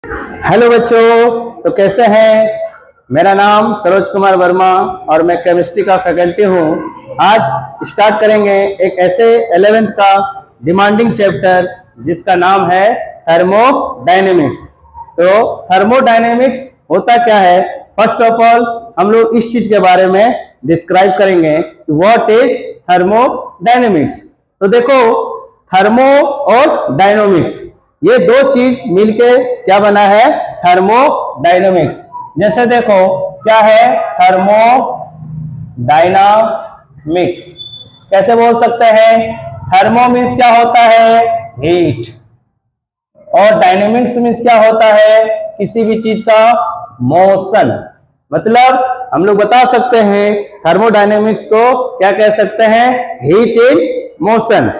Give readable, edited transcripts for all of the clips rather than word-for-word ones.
Hello बच्चों, तो कैसे हैं। मेरा नाम सरोज कुमार वर्मा और मैं केमिस्ट्री का फैकल्टी हूं। आज स्टार्ट करेंगे एक ऐसे 11th का डिमांडिंग चैप्टर जिसका नाम है थर्मोडायनेमिक्स। तो थर्मोडायनेमिक्स होता क्या है, फर्स्ट ऑफ ऑल हम लोग इस चीज के बारे में डिस्क्राइब करेंगे व्हाट इज थर्मोडायनेमिक्स। तो देखो, थर्मो और डायनामिक्स ये दो चीज मिलके क्या बना है, थर्मोडायनेमिक्स। जैसे देखो क्या है थर्मोडायनामिक्स, कैसे बोल सकते हैं। थर्मो मीन्स क्या होता है, हीट, और डायनेमिक्स मीन्स क्या होता है, किसी भी चीज का मोशन। मतलब हम लोग बता सकते हैं थर्मोडायनेमिक्स को क्या कह सकते हैं, हीट इन मोशन।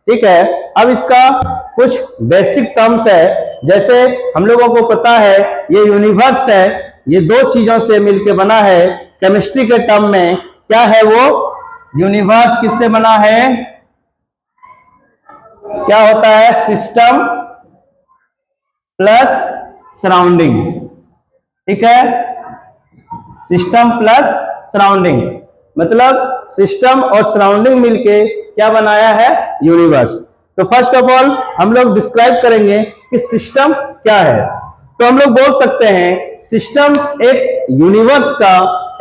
ठीक है, अब इसका कुछ बेसिक टर्म्स है। जैसे हम लोगों को पता है ये यूनिवर्स है, ये दो चीजों से मिलकर बना है। केमिस्ट्री के टर्म में क्या है वो, यूनिवर्स किससे बना है, क्या होता है, सिस्टम प्लस सराउंडिंग। ठीक है, सिस्टम प्लस सराउंडिंग, मतलब सिस्टम और सराउंडिंग मिलके क्या बनाया है, यूनिवर्स। तो फर्स्ट ऑफ ऑल हम लोग डिस्क्राइब करेंगे कि सिस्टम क्या है। तो हम लोग बोल सकते हैं सिस्टम एक यूनिवर्स का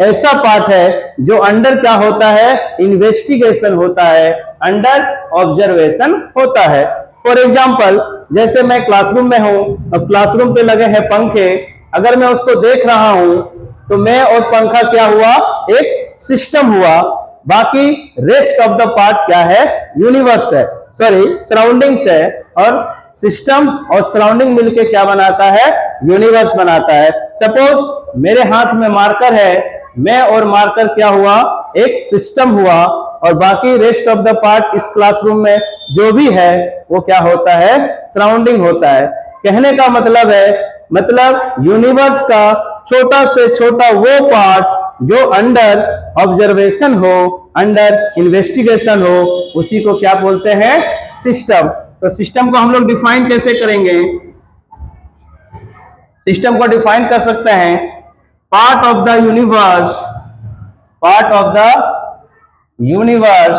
ऐसा पार्ट है जो अंडर क्या होता है, इन्वेस्टिगेशन होता है, अंडर ऑब्जर्वेशन होता है। फॉर एग्जाम्पल, जैसे मैं क्लासरूम में हूं और क्लासरूम पे लगे हैं पंखे, अगर मैं उसको देख रहा हूं तो मैं और पंखा क्या हुआ, एक सिस्टम हुआ। बाकी रेस्ट ऑफ द पार्ट क्या है, यूनिवर्स है, सॉरी सराउंडिंग्स है। और सिस्टम और सराउंडिंग मिलके क्या बनाता है, यूनिवर्स बनाता है। सपोज मेरे हाथ में मार्कर है, मैं और मार्कर क्या हुआ, एक सिस्टम हुआ, और बाकी रेस्ट ऑफ द पार्ट इस क्लासरूम में जो भी है वो क्या होता है, सराउंडिंग होता है। कहने का मतलब है, मतलब यूनिवर्स का छोटा से छोटा वो पार्ट जो अंडर ऑब्जर्वेशन हो, अंडर इन्वेस्टिगेशन हो, उसी को क्या बोलते हैं, सिस्टम। तो सिस्टम को हम लोग डिफाइन कैसे करेंगे, सिस्टम को डिफाइन कर सकते हैं, part of the universe, part of the universe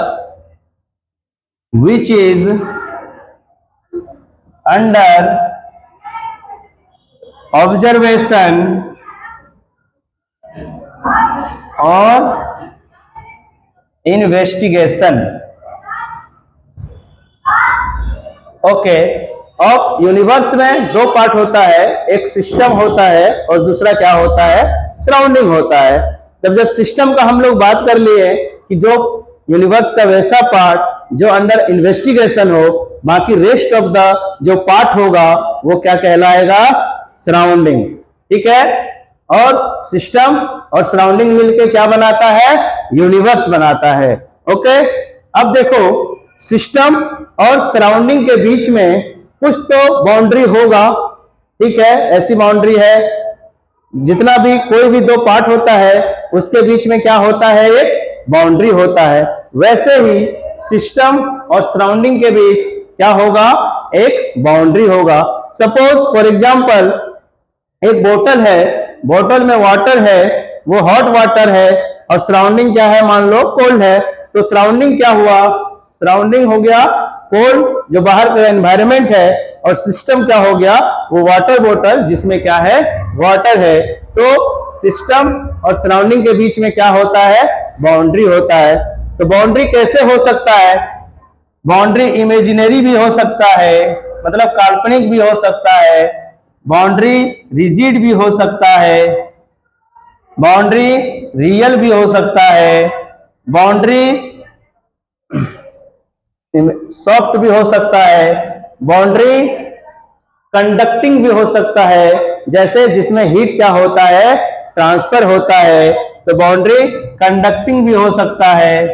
which is under observation और इन्वेस्टिगेशन। ओके, अब यूनिवर्स में दो पार्ट होता है, एक सिस्टम होता है और दूसरा क्या होता है, सराउंडिंग होता है। जब सिस्टम का हम लोग बात कर लिए कि जो यूनिवर्स का वैसा पार्ट जो अंडर इन्वेस्टिगेशन हो, बाकी रेस्ट ऑफ द जो पार्ट होगा वो क्या कहलाएगा, सराउंडिंग। ठीक है, और सिस्टम और सराउंडिंग मिलके क्या बनाता है, यूनिवर्स बनाता है। ओके, अब देखो सिस्टम और सराउंडिंग के बीच में कुछ तो बाउंड्री होगा। ठीक है, ऐसी बाउंड्री है, जितना भी कोई भी दो पार्ट होता है उसके बीच में क्या होता है, एक बाउंड्री होता है। वैसे ही सिस्टम और सराउंडिंग के बीच क्या होगा, एक बाउंड्री होगा। सपोज फॉर एग्जांपल एक बोतल है, बोतल में वाटर है, वो हॉट वाटर है, और सराउंडिंग क्या है, मान लो कोल्ड है। तो सराउंडिंग क्या हुआ, सराउंडिंग हो गया कोल्ड जो बाहर का एनवायरनमेंट है, और सिस्टम क्या हो गया, वो वाटर बोतल जिसमें क्या है, वाटर है। तो सिस्टम और सराउंडिंग के बीच में क्या होता है, बाउंड्री होता है। तो बाउंड्री कैसे हो सकता है, बाउंड्री इमेजिनरी भी हो सकता है, मतलब काल्पनिक भी हो सकता है, बाउंड्री रिजिड भी हो सकता है, बाउंड्री रियल भी हो सकता है, बाउंड्री सॉफ्ट भी हो सकता है, बाउंड्री कंडक्टिंग भी हो सकता है, जैसे जिसमें हीट क्या होता है, ट्रांसफर होता है। तो बाउंड्री कंडक्टिंग भी हो सकता है,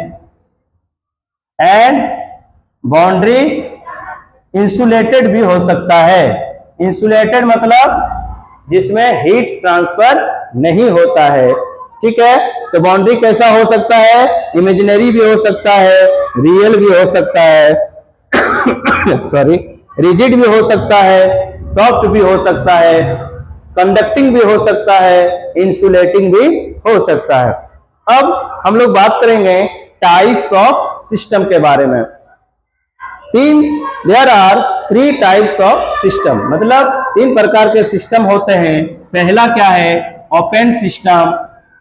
एंड बाउंड्री इंसुलेटेड भी हो सकता है। इंसुलेटेड मतलब जिसमें हीट ट्रांसफर नहीं होता है। ठीक है, तो बाउंड्री कैसा हो सकता है, इमेजिनरी भी हो सकता है, रियल भी हो सकता है सॉरी, रिजिड भी हो सकता है, सॉफ्ट भी हो सकता है, कंडक्टिंग भी हो सकता है, इंसुलेटिंग भी हो सकता है। अब हम लोग बात करेंगे टाइप्स ऑफ सिस्टम के बारे में। There are 3 types of system, मतलब 3 प्रकार के सिस्टम होते हैं। पहला क्या है? Open system.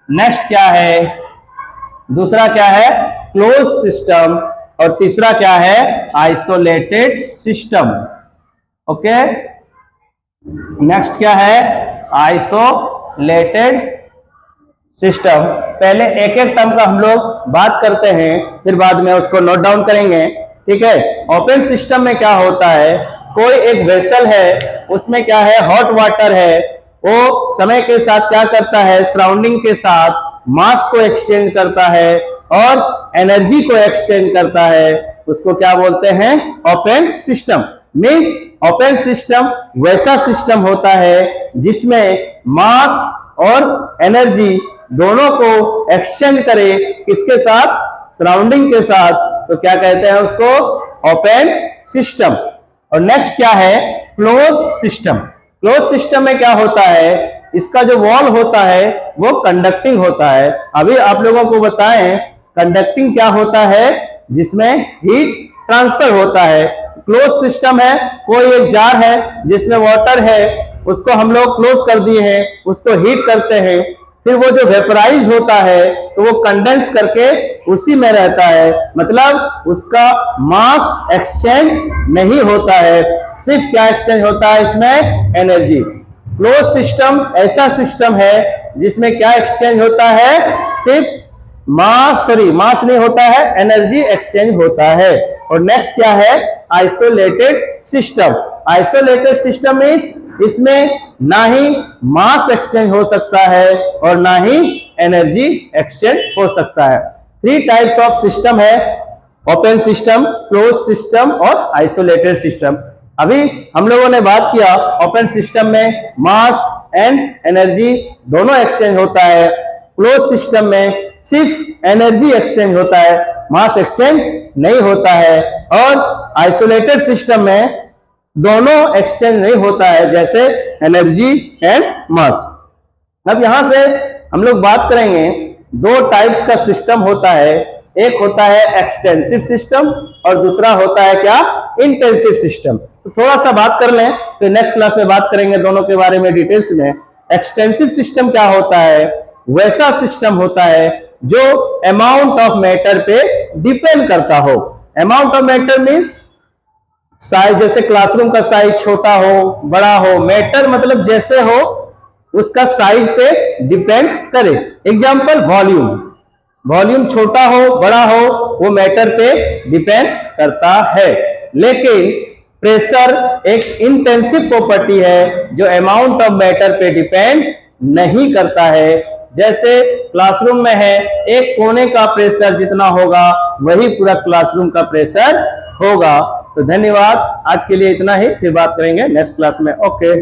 नेक्स्ट क्या है? दूसरा क्या है? Close system. और तीसरा क्या है? Isolated system. ओके, नेक्स्ट क्या है? Isolated system. पहले एक एक टर्म का हम लोग बात करते हैं, फिर बाद में उसको नोट डाउन करेंगे, ठीक है। ओपन सिस्टम में क्या होता है? कोई एक वेसल है, उसमें क्या है? हॉट वाटर है, वो समय के साथ क्या करता है? सराउंडिंग के साथ मास को एक्सचेंज करता है और एनर्जी को एक्सचेंज करता है, उसको क्या बोलते हैं? Open system. Means open system वैसा सिस्टम होता है जिसमें मास और एनर्जी दोनों को एक्सचेंज करे, किसके साथ? सराउंडिंग के साथ, तो क्या कहते हैं उसको? Open system. और नेक्स्ट क्या है? Close system. क्लोज सिस्टम में क्या होता है? इसका जो वॉल होता है वो कंडक्टिंग होता है। अभी आप लोगों को बताएं कंडक्टिंग क्या होता है, जिसमें हीट ट्रांसफर होता है। क्लोज सिस्टम है, कोई एक जार है जिसमें वाटर है, उसको हम लोग क्लोज कर दिए हैं, उसको हीट करते हैं, फिर वो जो वेपराइज होता है तो वो कंडेंस करके उसी में रहता है, मतलब उसका मास एक्सचेंज नहीं होता है, सिर्फ क्या एक्सचेंज होता है इसमें? एनर्जी। क्लोज सिस्टम ऐसा सिस्टम है जिसमें क्या एक्सचेंज होता है? सिर्फ मास नहीं होता है, एनर्जी एक्सचेंज होता है। और नेक्स्ट क्या है? Isolated system. Isolated system means इसमें ना ही मास एक्सचेंज हो सकता है और ना ही एनर्जी एक्सचेंज हो सकता है। 3 टाइप्स ऑफ सिस्टम है, ओपन सिस्टम, क्लोज सिस्टम और आइसोलेटेड सिस्टम। अभी हम लोगों ने बात किया ओपन सिस्टम में मास एंड एनर्जी दोनों एक्सचेंज होता है, क्लोज सिस्टम में सिर्फ एनर्जी एक्सचेंज होता है, मास एक्सचेंज नहीं होता है। और आइसोलेटेड सिस्टम में दोनों एक्सचेंज नहीं होता है, जैसे एनर्जी एंड मास। अब यहां से हम लोग बात करेंगे 2 टाइप्स का सिस्टम होता है, एक होता है एक्सटेंसिव सिस्टम और दूसरा होता है क्या? Intensive system. तो थोड़ा सा बात कर लें, फिर नेक्स्ट क्लास में बात करेंगे दोनों के बारे में डिटेल्स में। एक्सटेंसिव सिस्टम क्या होता है? वैसा सिस्टम होता है जो अमाउंट ऑफ मैटर पे डिपेंड करता हो। Amount of matter means size, जैसे क्लासरूम का साइज छोटा हो बड़ा हो, मैटर मतलब जैसे हो उसका साइज पे डिपेंड करे। एग्जांपल वॉल्यूम, वॉल्यूम छोटा हो बड़ा हो वो मैटर पे डिपेंड करता है। लेकिन प्रेशर एक इंटेंसिव प्रॉपर्टी है जो अमाउंट ऑफ मैटर पे डिपेंड नहीं करता है। जैसे क्लासरूम में है, एक कोने का प्रेशर जितना होगा वही पूरा क्लासरूम का प्रेशर होगा। तो धन्यवाद, आज के लिए इतना ही, फिर बात करेंगे नेक्स्ट क्लास में। ओके।